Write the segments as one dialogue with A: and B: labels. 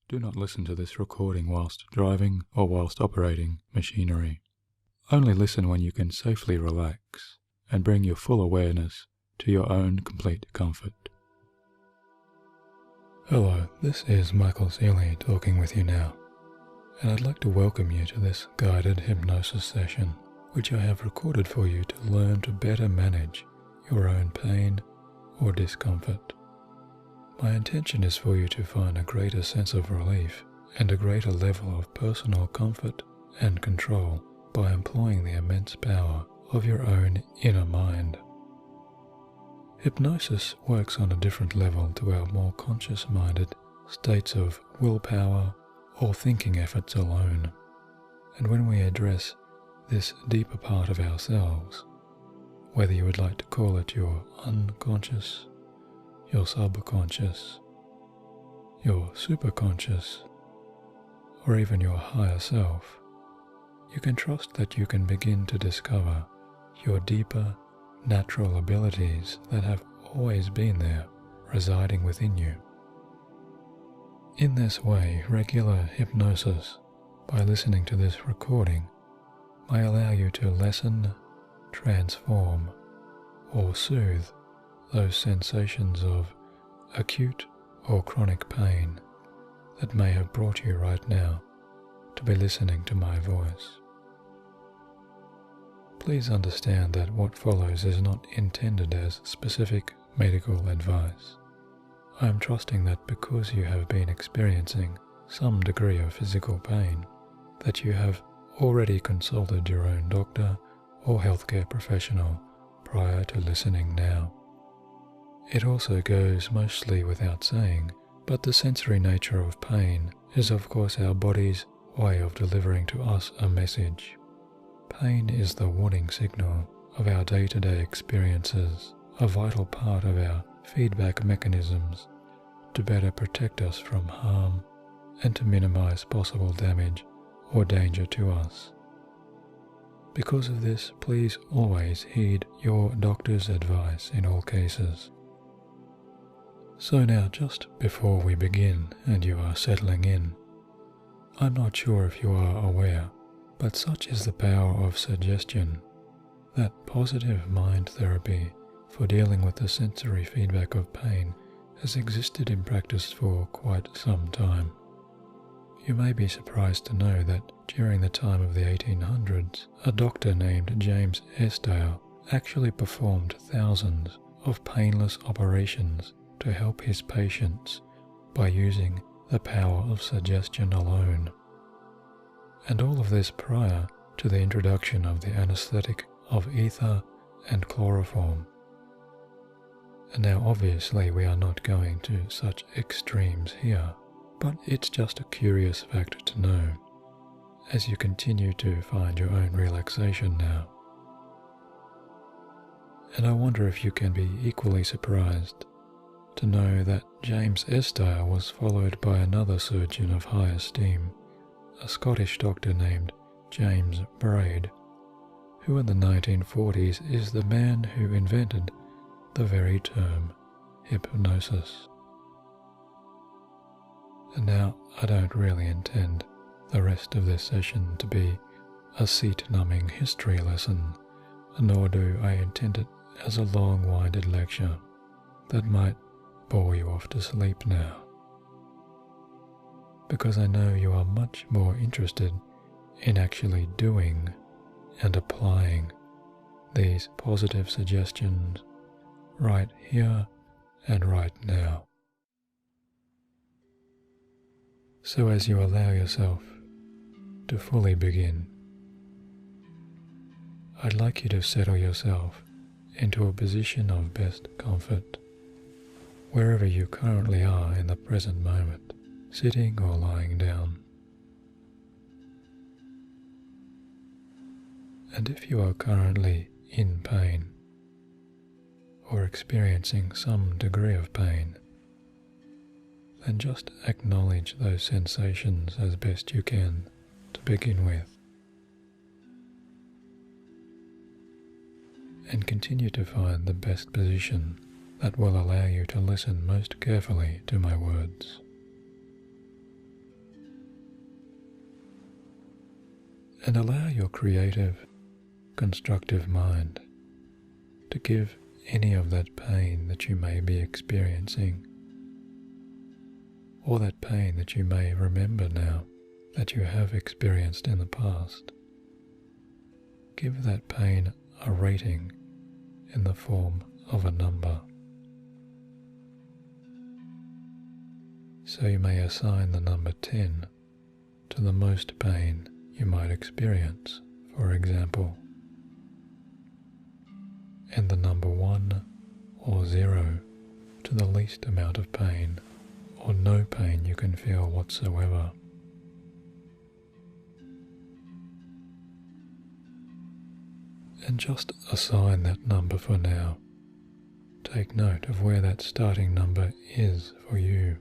A: Do not listen to this recording whilst driving or whilst operating machinery. Only listen when you can safely relax and bring your full awareness to your own complete comfort. Hello, this is Michael Seeley talking with you now, and I'd like to welcome you to this guided hypnosis session, which I have recorded for you to learn to better manage your own pain or discomfort. My intention is for you to find a greater sense of relief and a greater level of personal comfort and control by employing the immense power of your own inner mind. Hypnosis works on a different level to our more conscious-minded states of willpower or thinking efforts alone. And when we address this deeper part of ourselves, whether you would like to call it your unconscious, your subconscious, your superconscious, or even your higher self, you can trust that you can begin to discover your deeper, natural abilities that have always been there, residing within you. In this way, regular hypnosis, by listening to this recording, may allow you to lessen, transform, or soothe those sensations of acute or chronic pain that may have brought you right now to be listening to my voice. Please understand that what follows is not intended as specific medical advice. I am trusting that because you have been experiencing some degree of physical pain, that you have already consulted your own doctor or healthcare professional prior to listening now. It also goes mostly without saying, but the sensory nature of pain is of course our body's way of delivering to us a message. Pain is the warning signal of our day-to-day experiences, a vital part of our feedback mechanisms to better protect us from harm and to minimize possible damage or danger to us. Because of this, please always heed your doctor's advice in all cases. So now, just before we begin and you are settling in, I'm not sure if you are aware, but such is the power of suggestion that positive mind therapy for dealing with the sensory feedback of pain has existed in practice for quite some time. You may be surprised to know that during the time of the 1800s, a doctor named James Esdale actually performed thousands of painless operations to help his patients by using the power of suggestion alone. And all of this prior to the introduction of the anesthetic of ether and chloroform. And now obviously we are not going to such extremes here, but it's just a curious fact to know as you continue to find your own relaxation now. And I wonder if you can be equally surprised to know that James Esdale was followed by another surgeon of high esteem, a Scottish doctor named James Braid, who in the 1940s is the man who invented the very term hypnosis. And now I don't really intend the rest of this session to be a seat-numbing history lesson, nor do I intend it as a long-winded lecture that might bore you off to sleep now, because I know you are much more interested in actually doing and applying these positive suggestions right here and right now. So as you allow yourself to fully begin, I'd like you to settle yourself into a position of best comfort, wherever you currently are in the present moment, sitting or lying down. And if you are currently in pain or experiencing some degree of pain, then just acknowledge those sensations as best you can to begin with, and continue to find the best position that will allow you to listen most carefully to my words. And allow your creative, constructive mind to give any of that pain that you may be experiencing, or that pain that you may remember now that you have experienced in the past. Give that pain a rating in the form of a number. So you may assign the number 10 to the most pain you might experience, for example, and the number 1 or 0 to the least amount of pain or no pain you can feel whatsoever. And just assign that number for now. Take note of where that starting number is for you.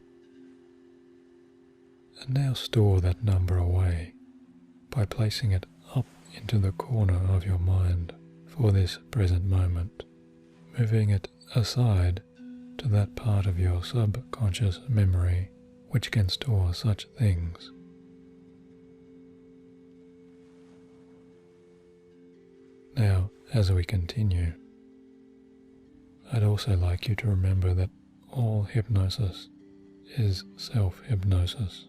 A: And now store that number away by placing it up into the corner of your mind for this present moment, moving it aside to that part of your subconscious memory which can store such things. Now, as we continue, I'd also like you to remember that all hypnosis is self-hypnosis.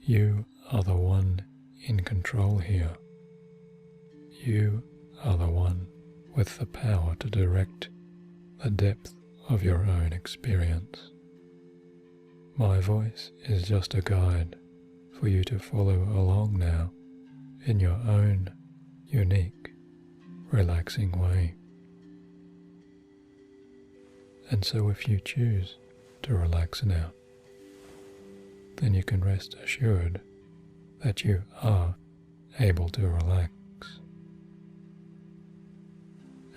A: You are the one in control here. You are the one with the power to direct the depth of your own experience. My voice is just a guide for you to follow along now in your own unique, relaxing way. And so if you choose to relax now, then you can rest assured that you are able to relax.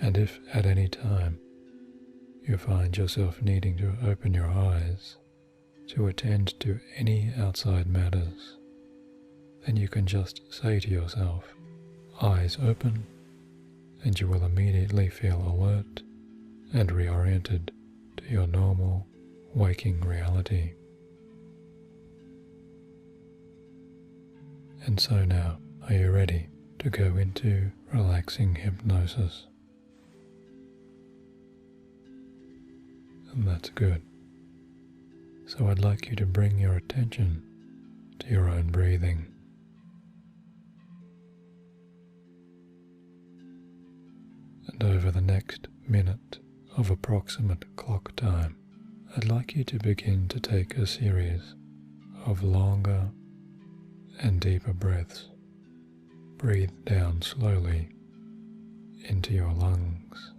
A: And if at any time you find yourself needing to open your eyes to attend to any outside matters, then you can just say to yourself, eyes open, and you will immediately feel alert and reoriented to your normal waking reality. And so now, are you ready to go into relaxing hypnosis? And that's good. So I'd like you to bring your attention to your own breathing. And over the next minute of approximate clock time, I'd like you to begin to take a series of longer and deeper breaths. Breathe down slowly into your lungs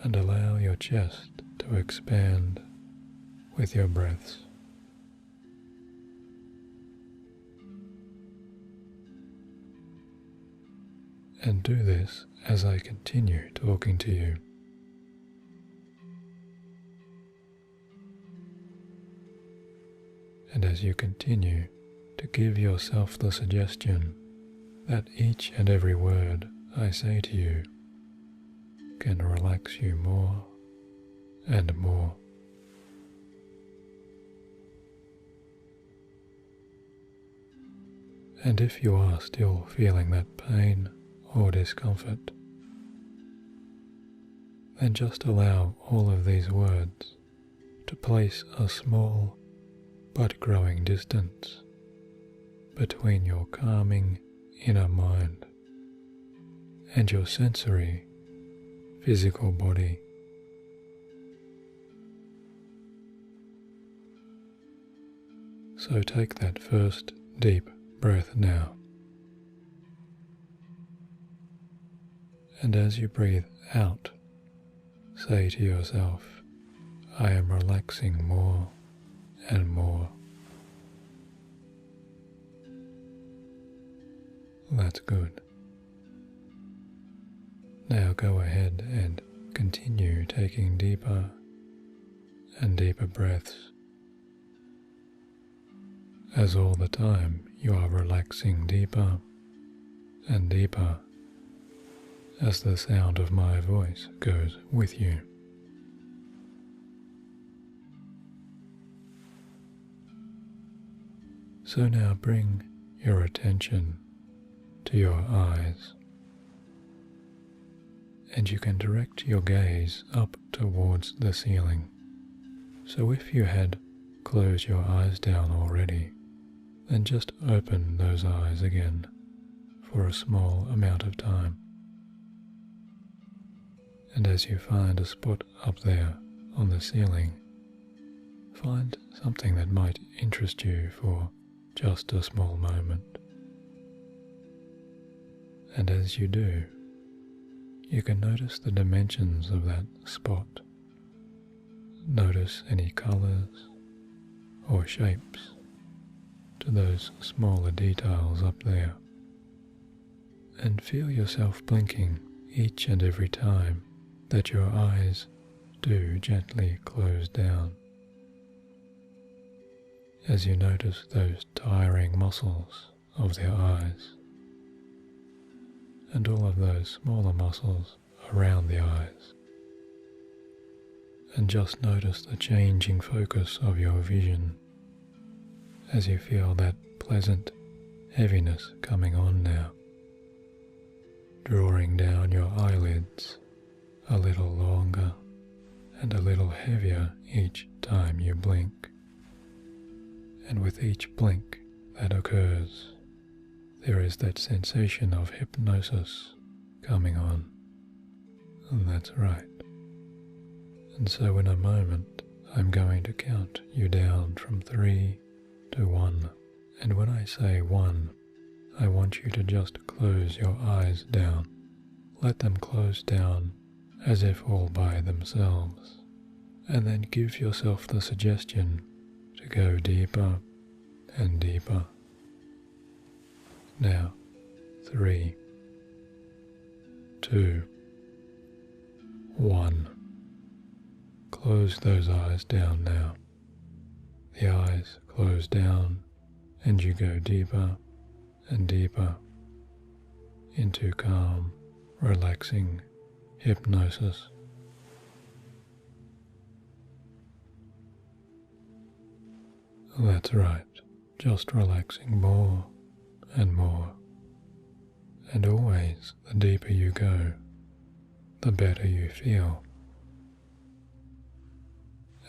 A: and allow your chest to expand with your breaths. And do this as I continue talking to you. And as you continue to give yourself the suggestion that each and every word I say to you can relax you more and more. And if you are still feeling that pain or discomfort, then just allow all of these words to place a small but growing distance between your calming inner mind and your sensory physical body. So take that first deep breath now. And as you breathe out, say to yourself, I am relaxing more and more. That's good. Now go ahead and continue taking deeper and deeper breaths, as all the time you are relaxing deeper and deeper as the sound of my voice goes with you. So now bring your attention to your eyes, and you can direct your gaze up towards the ceiling. So if you had closed your eyes down already, then just open those eyes again for a small amount of time. And as you find a spot up there on the ceiling, find something that might interest you for just a small moment. And as you do, you can notice the dimensions of that spot. Notice any colors or shapes to those smaller details up there. And feel yourself blinking each and every time that your eyes do gently close down. As you notice those tiring muscles of their eyes, and all of those smaller muscles around the eyes. And just notice the changing focus of your vision as you feel that pleasant heaviness coming on now, drawing down your eyelids a little longer and a little heavier each time you blink. And with each blink that occurs, there is that sensation of hypnosis coming on. And that's right. And so in a moment, I'm going to count you down from 3 to 1. And when I say 1, I want you to just close your eyes down. Let them close down as if all by themselves. And then give yourself the suggestion to go deeper and deeper. Now, 3, 2, 1. Close those eyes down now. The eyes close down and you go deeper and deeper into calm, relaxing hypnosis. That's right, just relaxing more and more. And always the deeper you go, the better you feel.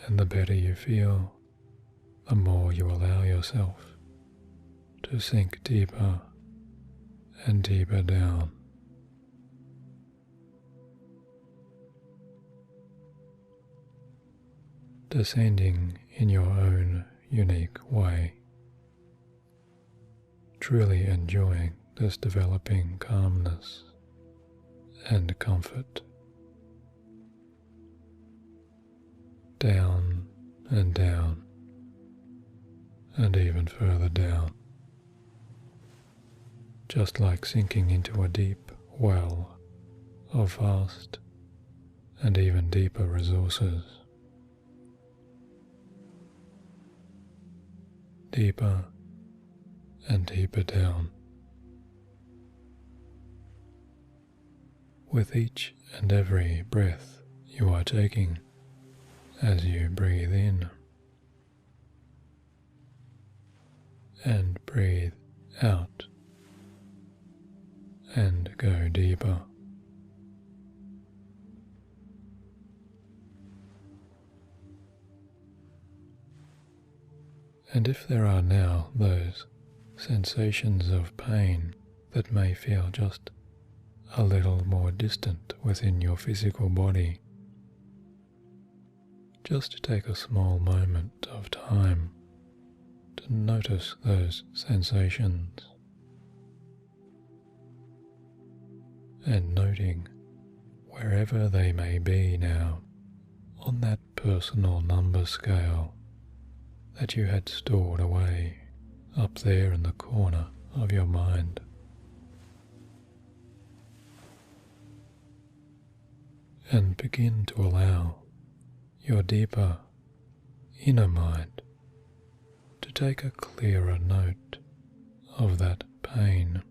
A: And the better you feel, the more you allow yourself to sink deeper and deeper down. Descending in your own unique way, truly enjoying this developing calmness and comfort. Down and down, and even further down, just like sinking into a deep well of vast and even deeper resources. Deeper and deeper down. With each and every breath you are taking, as you breathe in and breathe out and go deeper. And if there are now those sensations of pain that may feel just a little more distant within your physical body, just take a small moment of time to notice those sensations, and noting wherever they may be now on that personal number scale that you had stored away up there in the corner of your mind. And begin to allow your deeper inner mind to take a clearer note of that pain.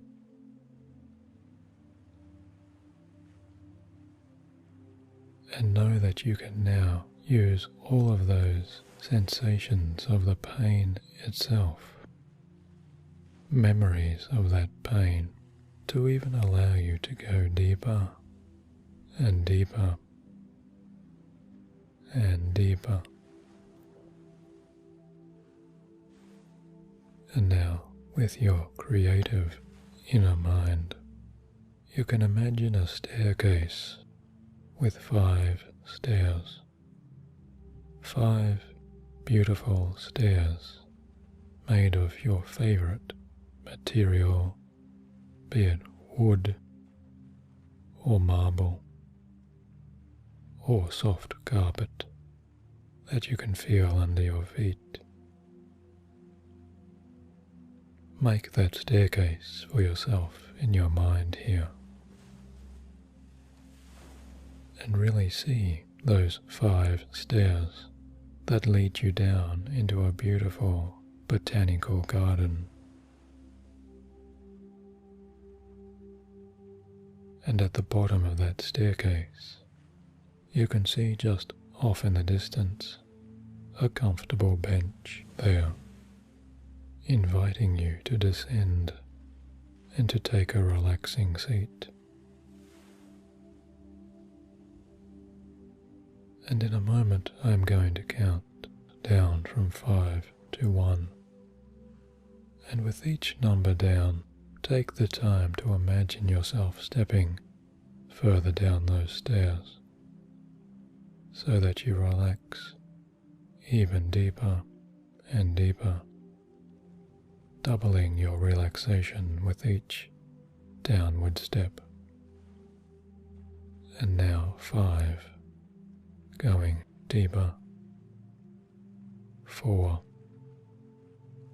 A: And know that you can now use all of those sensations of the pain itself memories of that pain to even allow you to go deeper and deeper and deeper. And now, with your creative inner mind, you can imagine a staircase with 5 stairs. 5 beautiful stairs made of your favorite material, be it wood or marble or soft carpet that you can feel under your feet. Make that staircase for yourself in your mind here, and really see those 5 stairs that lead you down into a beautiful botanical garden. And at the bottom of that staircase, you can see just off in the distance a comfortable bench there, inviting you to descend and to take a relaxing seat. And in a moment I am going to count down from 5 to 1. And with each number down, take the time to imagine yourself stepping further down those stairs so that you relax even deeper and deeper, doubling your relaxation with each downward step. And now 5, going deeper. 4,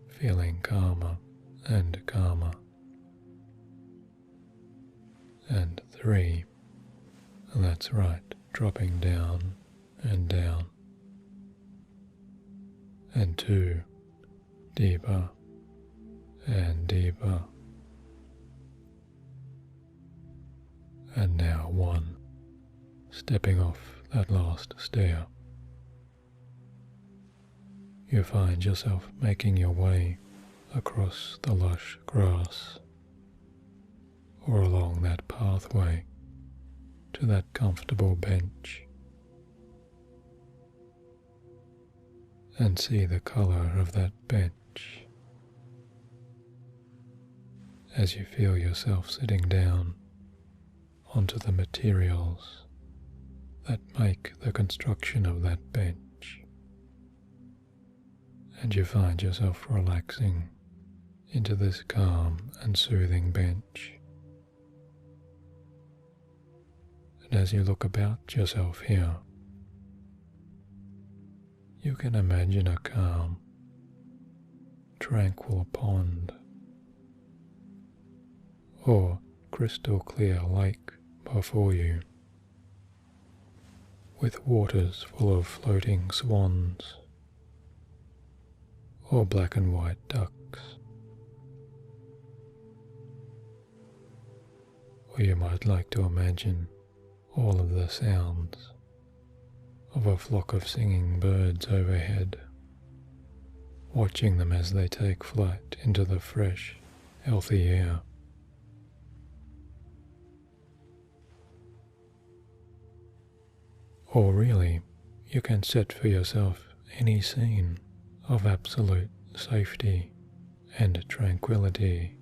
A: feeling calmer and calmer. And 3, that's right, dropping down and down. And 2, deeper and deeper. And now 1, stepping off that last stair. You find yourself making your way across the lush grass or along that pathway to that comfortable bench, and see the color of that bench as you feel yourself sitting down onto the materials that make the construction of that bench. And you find yourself relaxing into this calm and soothing bench. And as you look about yourself here, you can imagine a calm, tranquil pond or crystal clear lake before you, with waters full of floating swans or black and white ducks. Or you might like to imagine all of the sounds of a flock of singing birds overhead, watching them as they take flight into the fresh, healthy air. Or really, you can set for yourself any scene of absolute safety and tranquility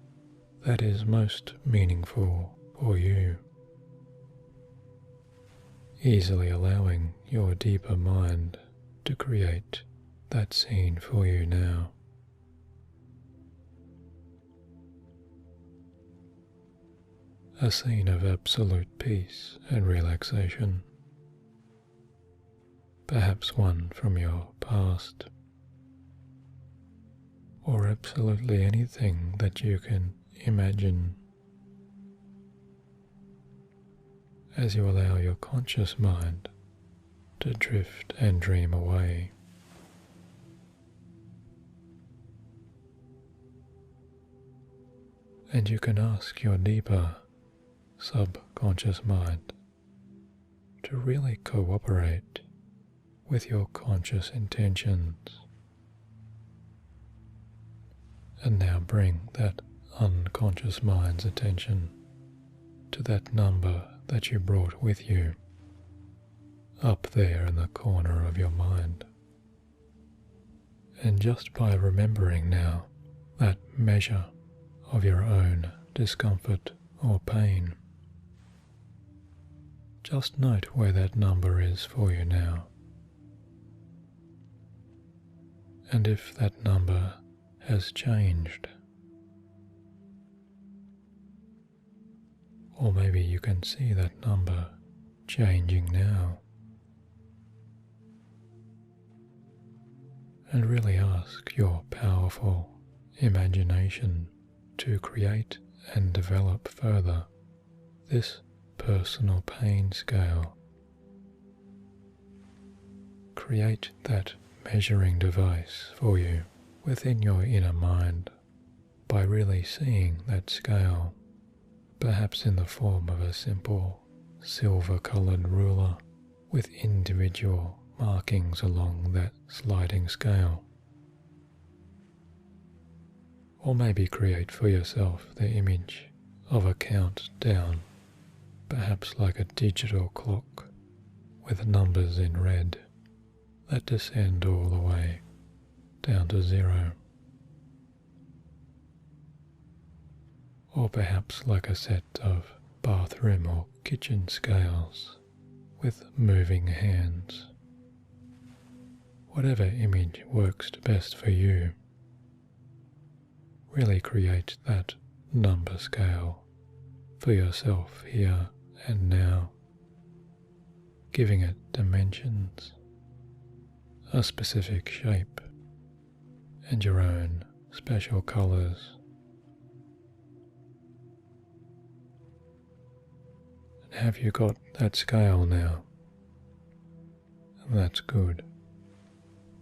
A: that is most meaningful for you, easily allowing your deeper mind to create that scene for you now. A scene of absolute peace and relaxation, perhaps one from your past, or absolutely anything that you can imagine as you allow your conscious mind to drift and dream away. And you can ask your deeper subconscious mind to really cooperate with your conscious intentions And now bring that unconscious mind's attention to that number that you brought with you, up there in the corner of your mind. And just by remembering now that measure of your own discomfort or pain, just note where that number is for you now. And if that number has changed, or maybe you can see that number changing now, and really ask your powerful imagination to create and develop further this personal pain scale. Create that measuring device for you within your inner mind by really seeing that scale, perhaps in the form of a simple silver-colored ruler with individual markings along that sliding scale. Or maybe create for yourself the image of a countdown, perhaps like a digital clock with numbers in red that descend all the way down to 0. Or perhaps like a set of bathroom or kitchen scales with moving hands. Whatever image works best for you, really create that number scale for yourself here and now, giving it dimensions, a specific shape, and your own special colors. And have you got that scale now? That's good.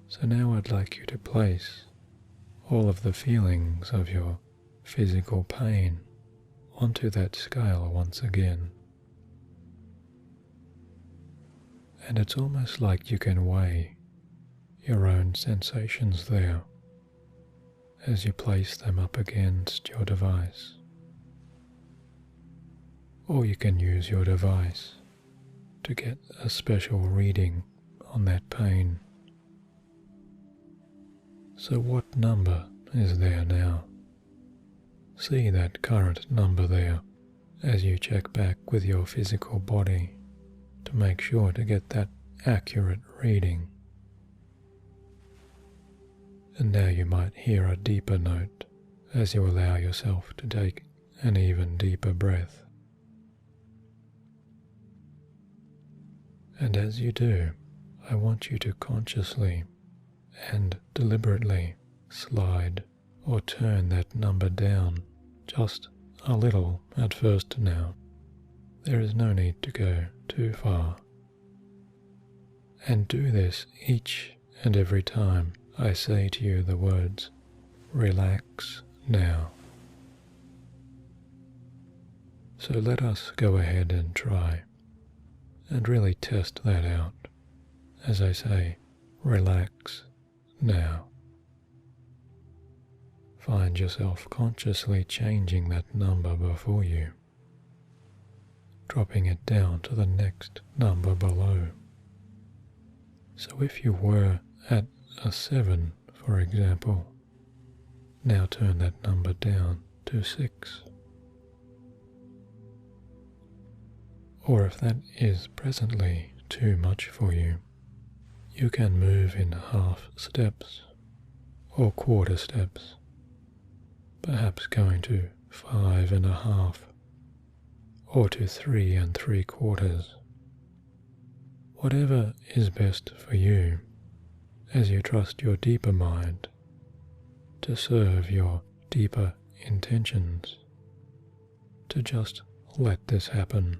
A: So now I'd like you to place all of the feelings of your physical pain onto that scale once again. And it's almost like you can weigh your own sensations there as you place them up against your device. Or you can use your device to get a special reading on that pain. So what number is there now? See that current number there as you check back with your physical body to make sure to get that accurate reading. And now you might hear a deeper note as you allow yourself to take an even deeper breath. And as you do, I want you to consciously and deliberately slide or turn that number down just a little at first now. There is no need to go too far. And do this each and every time I say to you the words, relax now. So let us go ahead and try and really test that out as I say, relax now. Find yourself consciously changing that number before you, dropping it down to the next number below. So if you were at a 7, for example, now turn that number down to 6. Or if that is presently too much for you, you can move in half steps or quarter steps, perhaps going to 5.5 or to 3 3/4. Whatever is best for you as you trust your deeper mind to serve your deeper intentions, to just let this happen.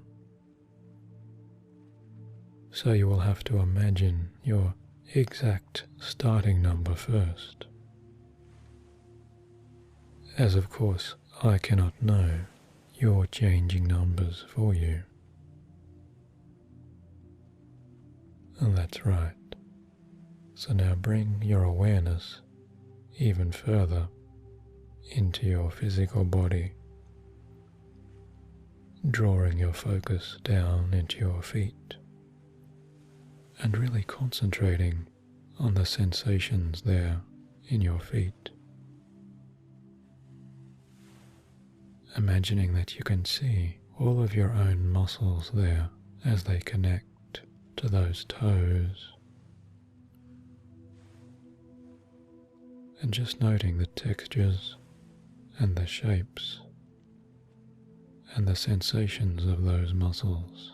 A: So you will have to imagine your exact starting number first, as of course I cannot know your changing numbers for you. And that's right. So now bring your awareness even further into your physical body, drawing your focus down into your feet and really concentrating on the sensations there in your feet. Imagining that you can see all of your own muscles there as they connect to those toes, and just noting the textures and the shapes and the sensations of those muscles.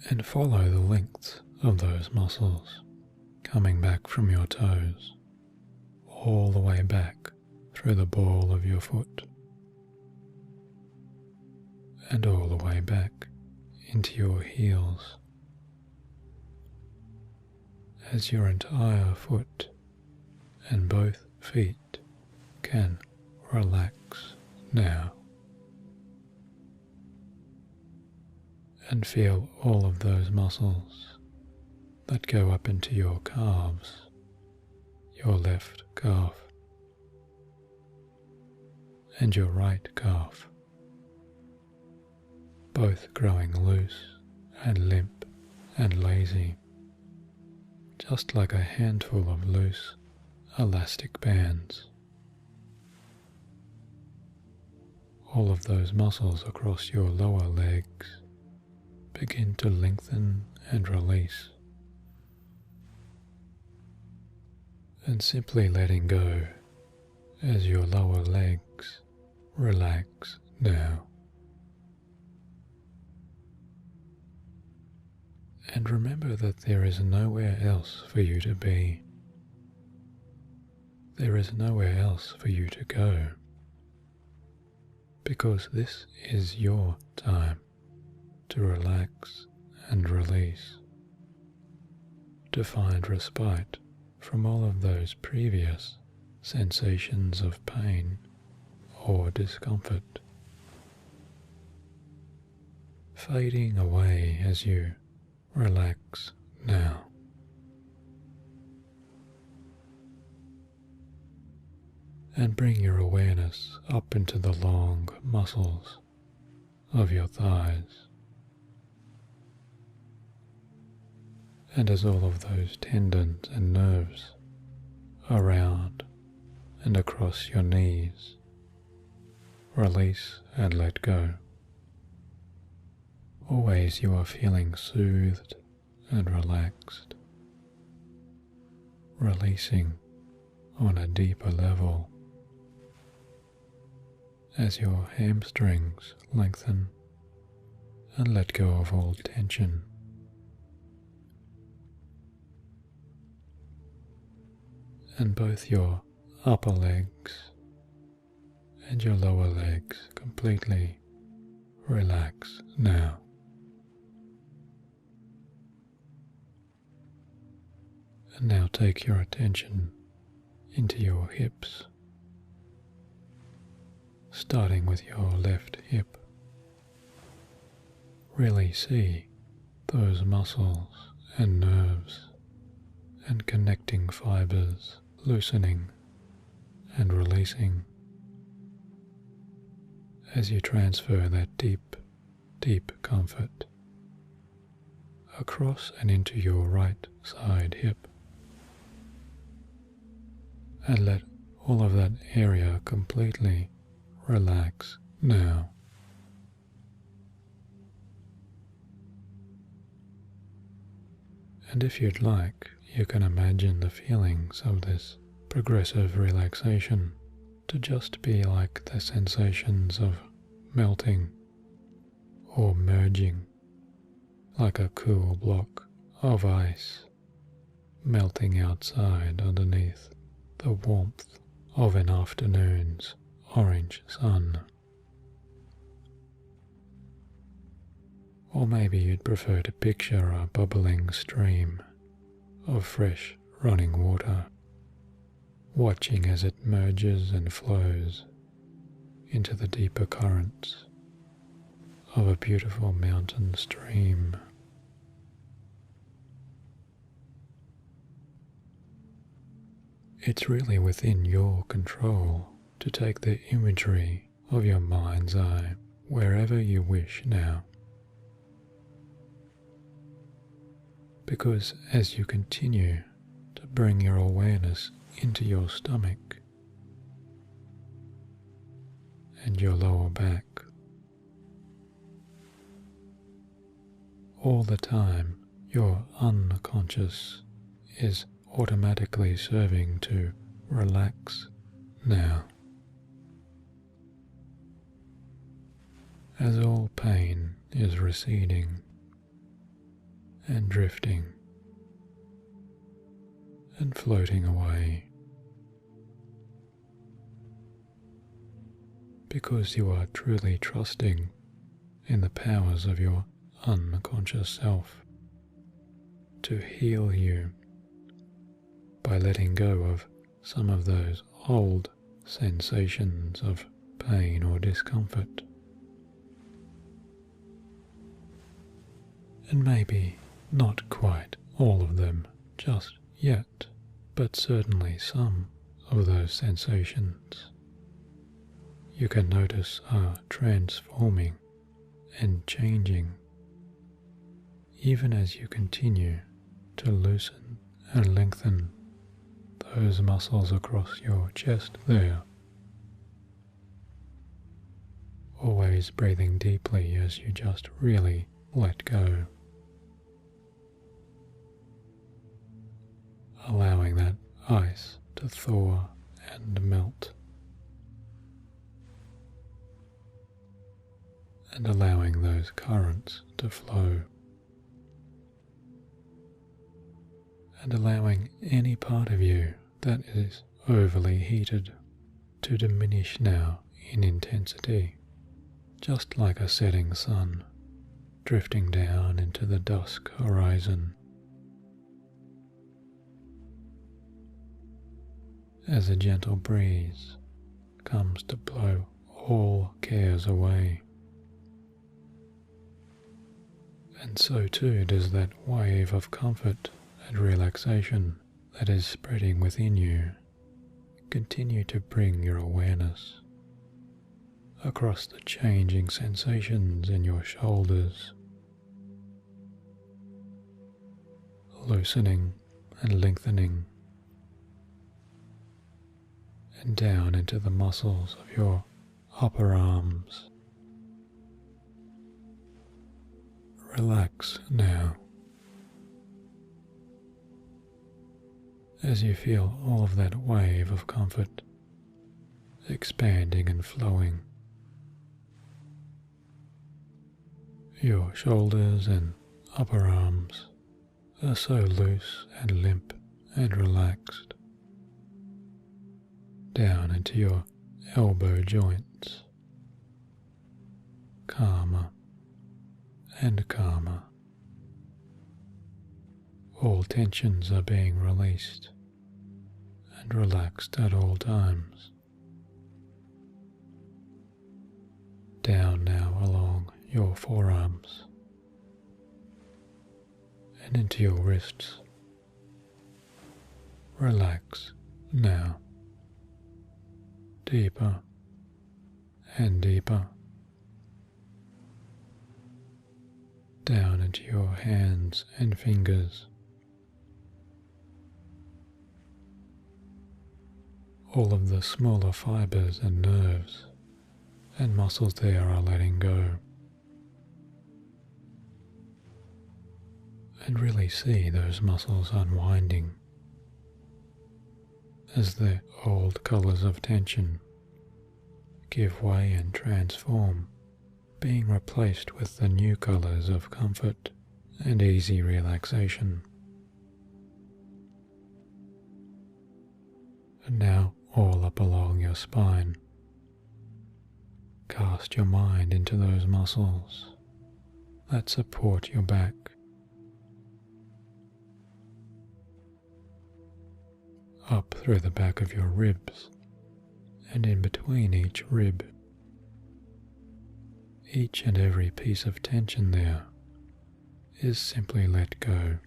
A: And follow the length of those muscles coming back from your toes all the way back through the ball of your foot and all the way back into your heels, as your entire foot and both feet can relax now, and feel all of those muscles that go up into your calves, your left calf and your right calf, both growing loose and limp and lazy, just like a handful of loose elastic bands. All of those muscles across your lower legs begin to lengthen and release, and simply letting go as your lower legs relax now. And remember that there is nowhere else for you to be. There is nowhere else for you to go, because this is your time to relax and release, to find respite from all of those previous sensations of pain or discomfort, fading away as you relax now. And bring your awareness up into the long muscles of your thighs. And as all of those tendons and nerves around and across your knees release and let go, always you are feeling soothed and relaxed, releasing on a deeper level as your hamstrings lengthen and let go of all tension. And both your upper legs and your lower legs completely relax now. And now take your attention into your hips, starting with your left hip. Really see those muscles and nerves and connecting fibers loosening and releasing as you transfer that deep, deep comfort across and into your right side hip, and let all of that area completely relax now. And if you'd like, you can imagine the feelings of this progressive relaxation to just be like the sensations of melting or merging, like a cool block of ice melting outside underneath the warmth of an afternoon's orange sun. Or maybe you'd prefer to picture a bubbling stream of fresh running water, watching as it merges and flows into the deeper currents of a beautiful mountain stream. It's really within your control to take the imagery of your mind's eye wherever you wish now. Because as you continue to bring your awareness into your stomach and your lower back, all the time your unconscious is automatically serving to relax now. As all pain is receding and drifting and floating away, because you are truly trusting in the powers of your unconscious self to heal you by letting go of some of those old sensations of pain or discomfort. And maybe not quite all of them just yet, but certainly some of those sensations you can notice are transforming and changing even as you continue to loosen and lengthen those muscles across your chest there. Always breathing deeply as you just really let go. Allowing that ice to thaw and melt. And allowing those currents to flow. And allowing any part of you that is overly heated to diminish now in intensity, just like a setting sun drifting down into the dusk horizon. As a gentle breeze comes to blow all cares away. And so too does that wave of comfort and relaxation that is spreading within you continue to bring your awareness across the changing sensations in your shoulders, loosening and lengthening, and down into the muscles of your upper arms. Relax now, as you feel all of that wave of comfort expanding and flowing. Your shoulders and upper arms are so loose and limp and relaxed, down into your elbow joints, calmer and calmer. All tensions are being released and relaxed at all times. Down now along your forearms and into your wrists. Relax now. Deeper and deeper. Down into your hands and fingers. All of the smaller fibers and nerves and muscles there are letting go. And really see those muscles unwinding as the old colours of tension give way and transform, being replaced with the new colours of comfort and easy relaxation. And now all up along your spine, cast your mind into those muscles that support your back. Up through the back of your ribs and in between each rib. Each and every piece of tension there is simply let go.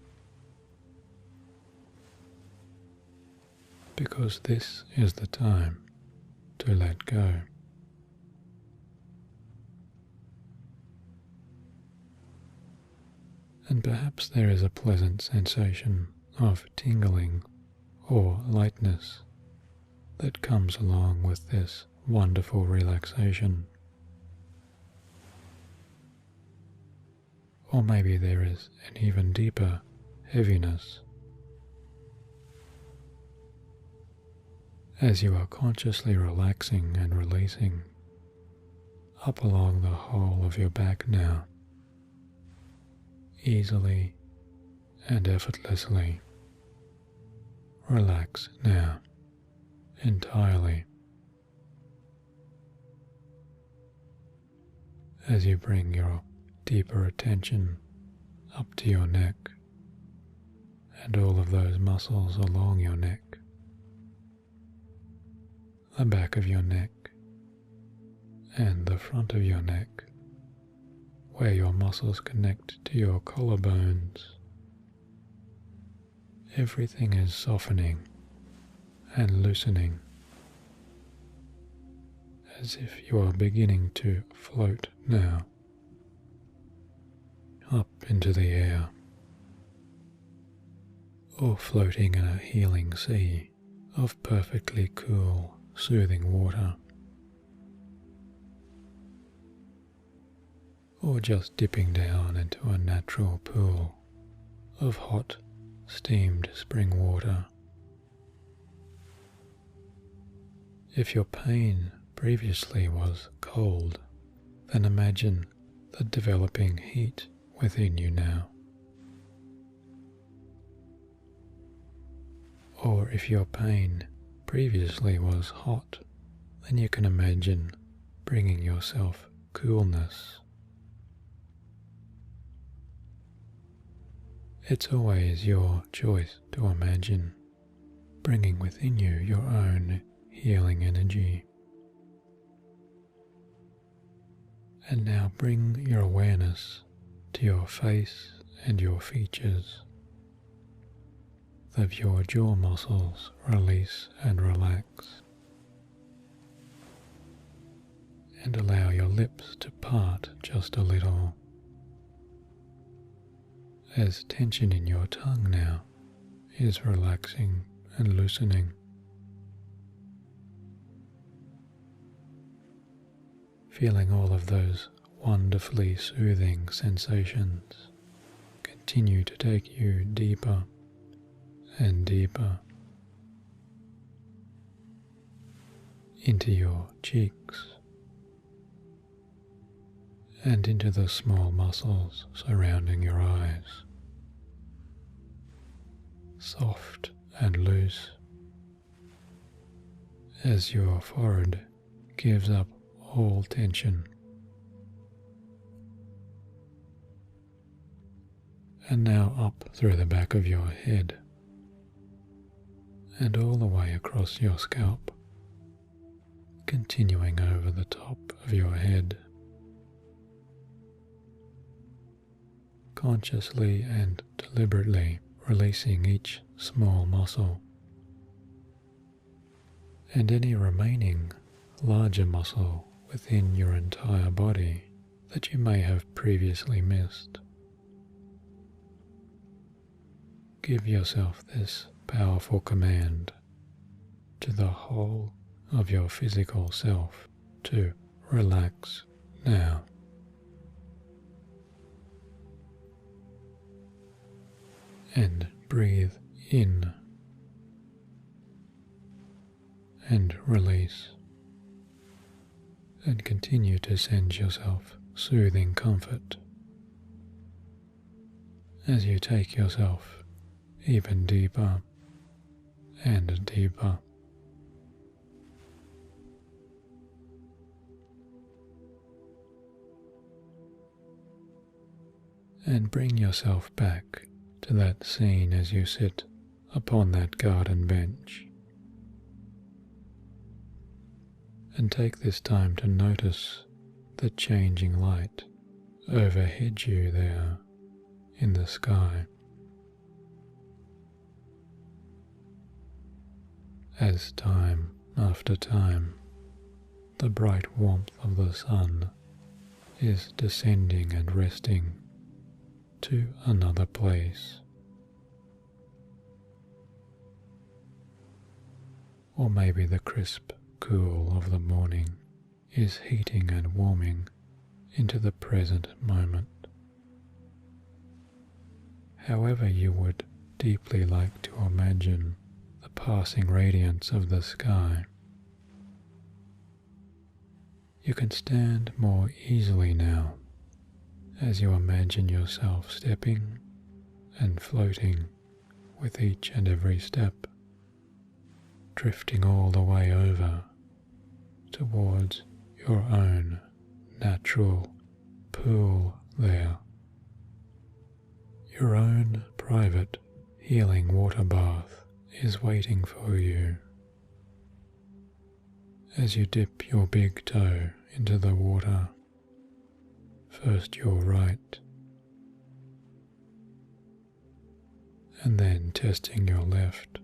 A: because this is the time to let go. And perhaps there is a pleasant sensation of tingling or lightness that comes along with this wonderful relaxation. Or maybe there is an even deeper heaviness as you are consciously relaxing and releasing up along the whole of your back now, easily and effortlessly. Relax now, entirely, as you bring your deeper attention up to your neck and all of those muscles along your neck, the back of your neck and the front of your neck, where your muscles connect to your collarbones. Everything is softening and loosening, as if you are beginning to float now up into the air, or floating in a healing sea of perfectly cool, soothing water, or just dipping down into a natural pool of hot, steamed spring water. If your pain previously was cold, then imagine the developing heat within you now. Or if your pain previously was hot, then you can imagine bringing yourself coolness. It's always your choice to imagine bringing within you your own healing energy. And now bring your awareness to your face and your features. Let your jaw muscles release and relax, and allow your lips to part just a little, as tension in your tongue now is relaxing and loosening. Feeling all of those wonderfully soothing sensations continue to take you deeper and deeper into your cheeks and into the small muscles surrounding your eyes, soft and loose, as your forehead gives up all tension. And now up through the back of your head and all the way across your scalp, continuing over the top of your head, consciously and deliberately releasing each small muscle and any remaining larger muscle within your entire body that you may have previously missed. Give yourself this powerful command to the whole of your physical self to relax now. And breathe in and release, and continue to send yourself soothing comfort as you take yourself even deeper and deeper. And bring yourself back to that scene as you sit upon that garden bench. And take this time to notice the changing light overhead you there in the sky, as time after time the bright warmth of the sun is descending and resting to another place. Or maybe the crisp cool of the morning is heating and warming into the present moment. However you would deeply like to imagine the passing radiance of the sky, you can stand more easily now as you imagine yourself stepping and floating with each and every step, drifting all the way over towards your own natural pool there, your own private healing water bath is waiting for you. As you dip your big toe into the water, first your right, and then testing your left,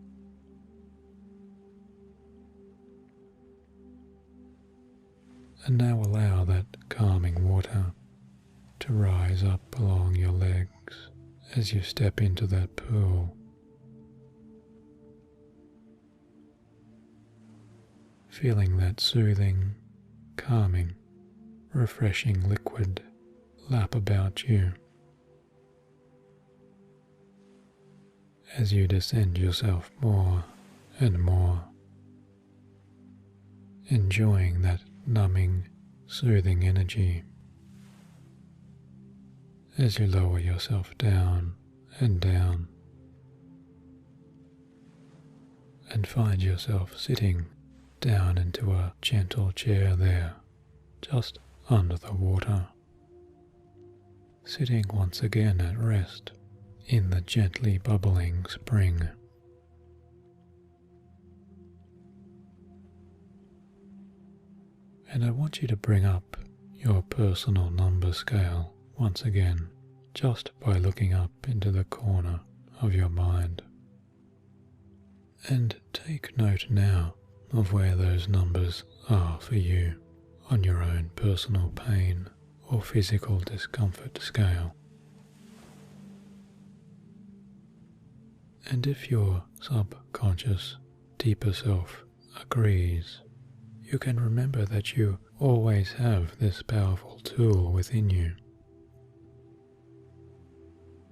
A: and now allow that calming water to rise up along your legs as you step into that pool. Feeling that soothing, calming, refreshing liquid lap about you as you descend yourself more and more, enjoying that numbing, soothing energy as you lower yourself down and down and find yourself sitting down into a gentle chair there, just under the water, sitting once again at rest in the gently bubbling spring. And I want you to bring up your personal number scale once again, just by looking up into the corner of your mind. And take note now of where those numbers are for you on your own personal pain or physical discomfort scale. And if your subconscious deeper self agrees, you can remember that you always have this powerful tool within you,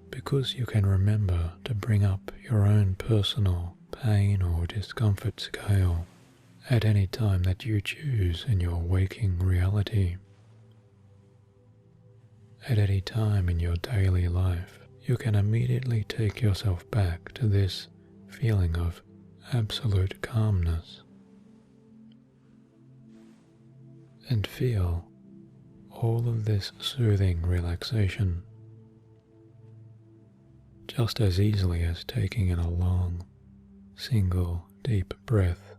A: because you can remember to bring up your own personal pain or discomfort scale at any time that you choose in your waking reality. At any time in your daily life, you can immediately take yourself back to this feeling of absolute calmness and feel all of this soothing relaxation just as easily as taking in a long, single, deep breath.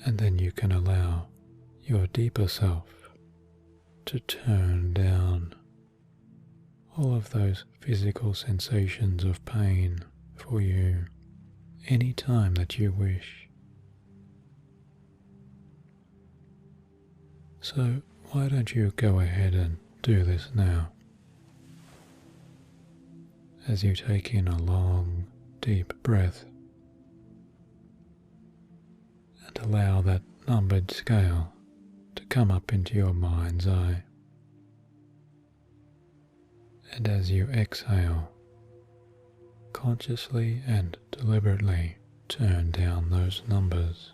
A: And then you can allow your deeper self to turn down all of those physical sensations of pain for you any time that you wish. So why don't you go ahead and do this now? As you take in a long, deep breath and allow that numbered scale to come up into your mind's eye. And as you exhale, consciously and deliberately turn down those numbers,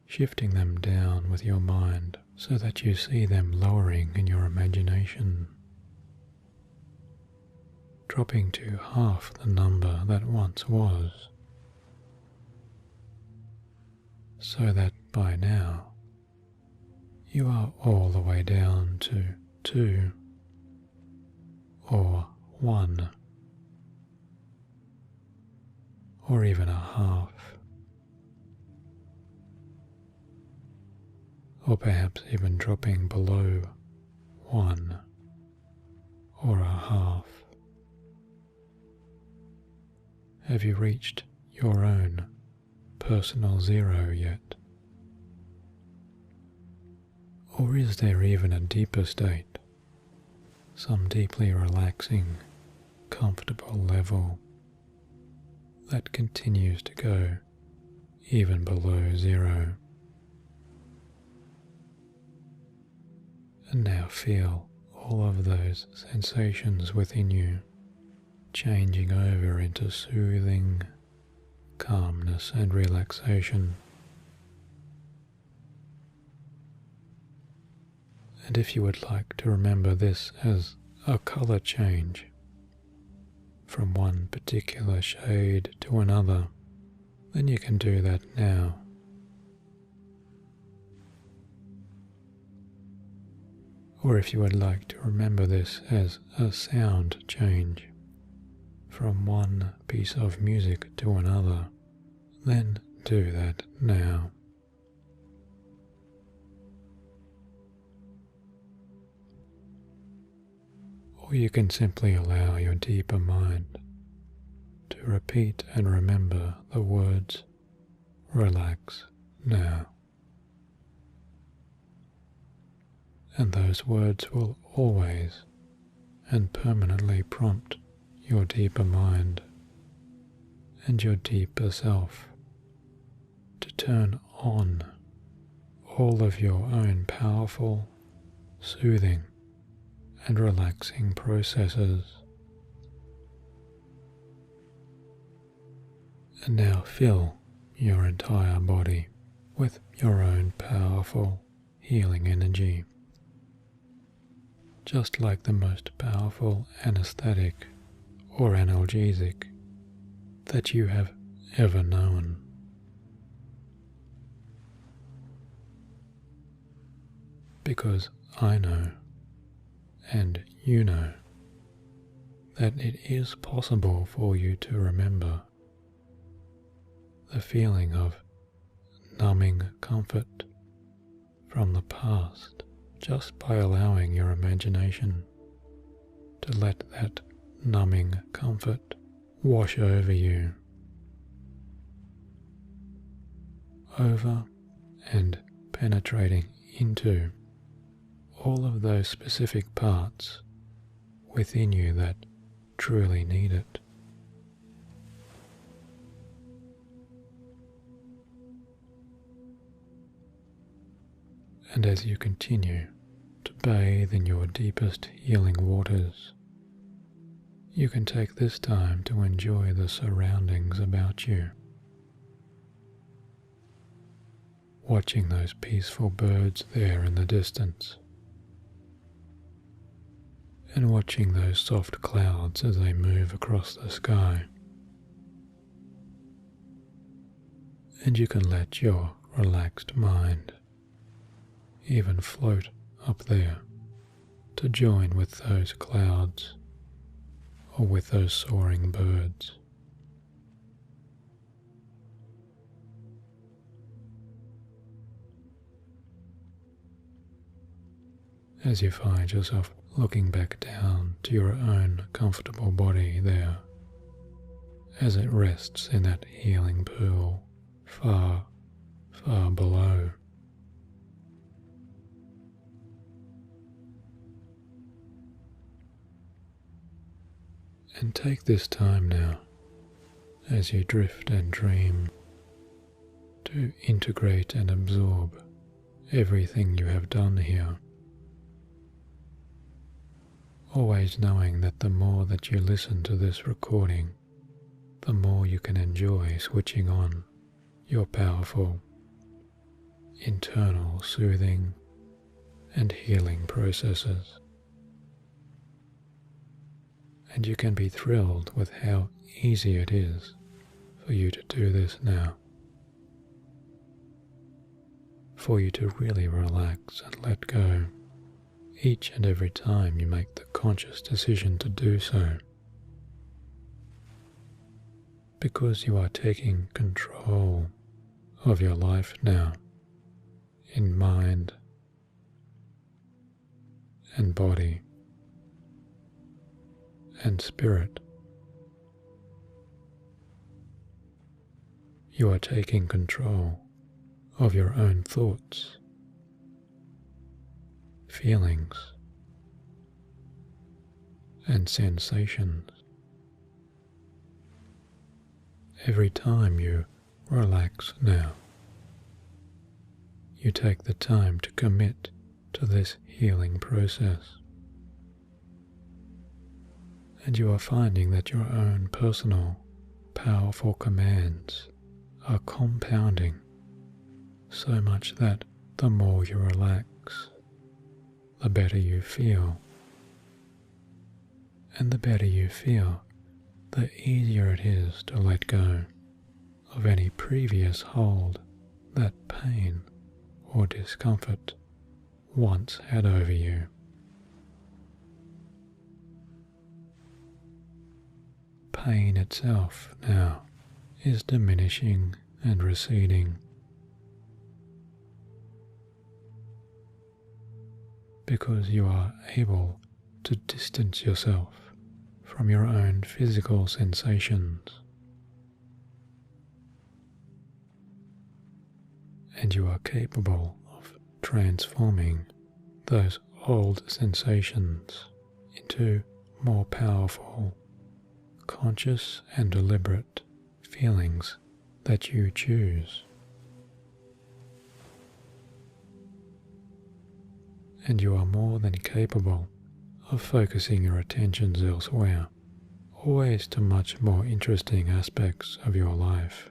A: shifting them down with your mind so that you see them lowering in your imagination, dropping to half the number that once was, so that by now you are all the way down to 2 or 1 or even a half, or perhaps even dropping below 1 or a half. have you reached your own personal zero yet? Or is there even a deeper state, some deeply relaxing, comfortable level that continues to go even below zero? And now feel all of those sensations within you changing over into soothing calmness and relaxation. And if you would like to remember this as a color change from one particular shade to another, then you can do that now. Or if you would like to remember this as a sound change from one piece of music to another, then do that now. Or you can simply allow your deeper mind to repeat and remember the words, "Relax now." And those words will always and permanently prompt your deeper mind and your deeper self to turn on all of your own powerful, soothing, and relaxing processes. And now fill your entire body with your own powerful healing energy, just like the most powerful anesthetic or analgesic that you have ever known. Because I know, and you know, that it is possible for you to remember the feeling of numbing comfort from the past just by allowing your imagination to let that numbing comfort wash over you, over and penetrating into all of those specific parts within you that truly need it. And as you continue to bathe in your deepest healing waters, you can take this time to enjoy the surroundings about you. Watching those peaceful birds there in the distance, and watching those soft clouds as they move across the sky. And you can let your relaxed mind even float up there to join with those clouds or with those soaring birds. As you find yourself looking back down to your own comfortable body there, as it rests in that healing pool far, far below. And take this time now, as you drift and dream, to integrate and absorb everything you have done here. Always knowing that the more that you listen to this recording, the more you can enjoy switching on your powerful, internal soothing and healing processes. And you can be thrilled with how easy it is for you to do this now. For you to really relax and let go each and every time you make the conscious decision to do so. Because you are taking control of your life now, in mind and body and spirit. you are taking control of your own thoughts, feelings, and sensations. Every time you relax now, you take the time to commit to this healing process. And you are finding that your own personal, powerful commands are compounding so much that the more you relax, the better you feel. And the better you feel, the easier it is to let go of any previous hold that pain or discomfort once had over you. Pain itself now is diminishing and receding, because you are able to distance yourself from your own physical sensations, and you are capable of transforming those old sensations into more powerful, conscious and deliberate feelings that you choose. And you are more than capable of focusing your attentions elsewhere, always to much more interesting aspects of your life.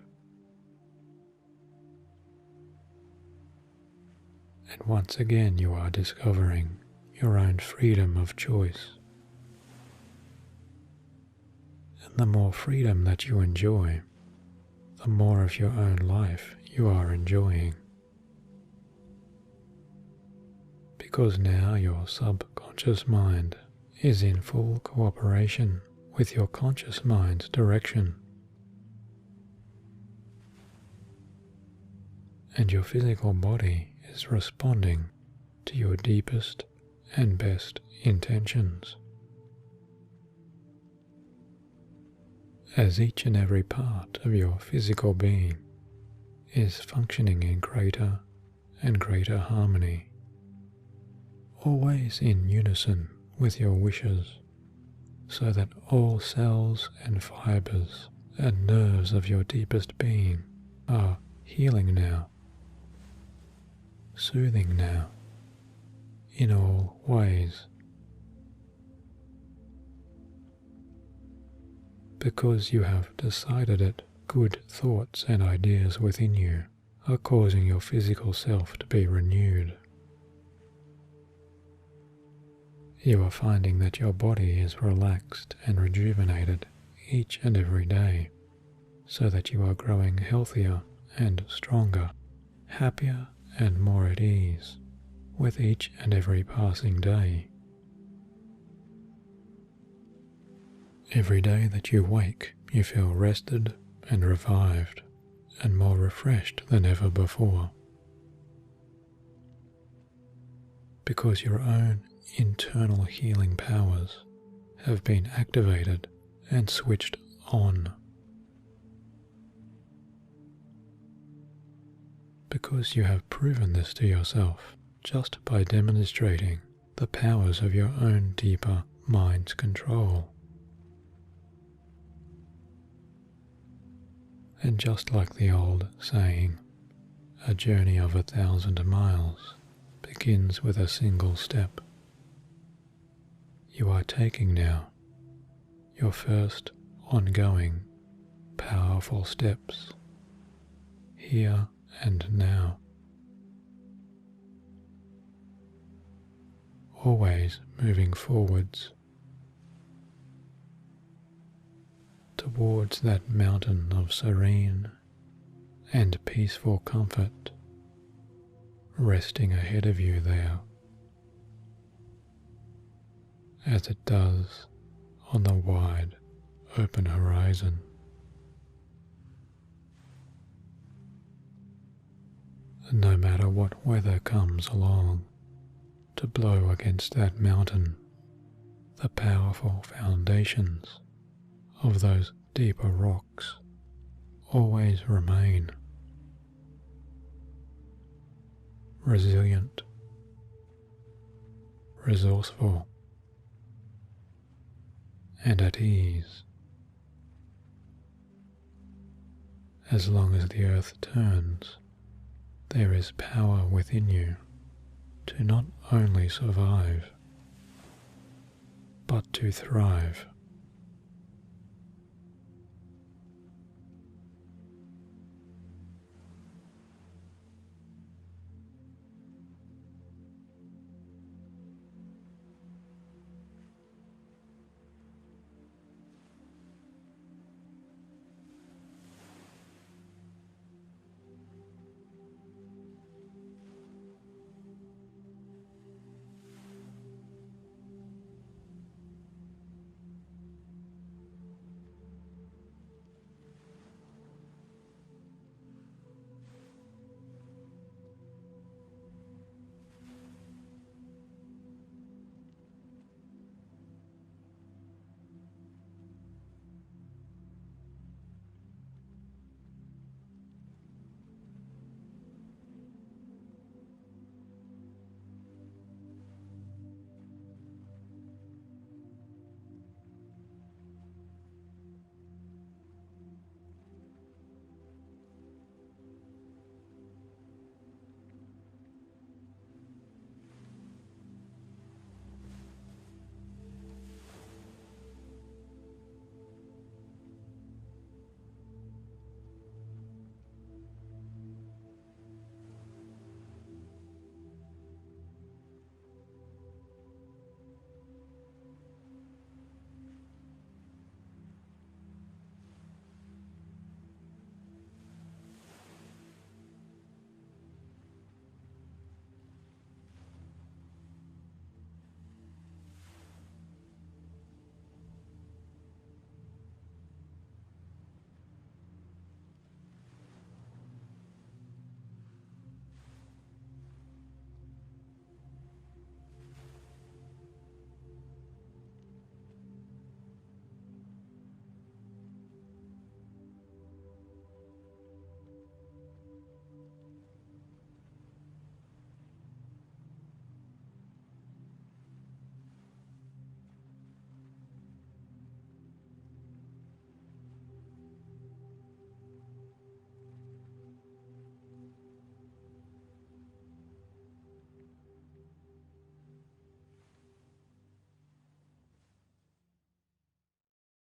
A: And once again you are discovering your own freedom of choice. And the more freedom that you enjoy, the more of your own life you are enjoying. Because now your subconscious mind is in full cooperation with your conscious mind's direction. And your physical body is responding to your deepest and best intentions. As each and every part of your physical being is functioning in greater and greater harmony, always in unison with your wishes, so that all cells and fibers and nerves of your deepest being are healing now, soothing now, in all ways. Because you have decided it, good thoughts and ideas within you are causing your physical self to be renewed. You are finding that your body is relaxed and rejuvenated each and every day, so that you are growing healthier and stronger, happier and more at ease with each and every passing day. Every day that you wake, you feel rested and revived and more refreshed than ever before, because your own internal healing powers have been activated and switched on. Because you have proven this to yourself just by demonstrating the powers of your own deeper mind's control. And just like the old saying, a journey of 1,000 miles begins with a single step, you are taking now your first ongoing powerful steps here and now, always moving forwards towards that mountain of serene and peaceful comfort resting ahead of you there, as it does on the wide open horizon. No matter what weather comes along to blow against that mountain, the powerful foundations of those deeper rocks always remain resilient, resourceful, and at ease. As long as the earth turns, there is power within you to not only survive, but to thrive.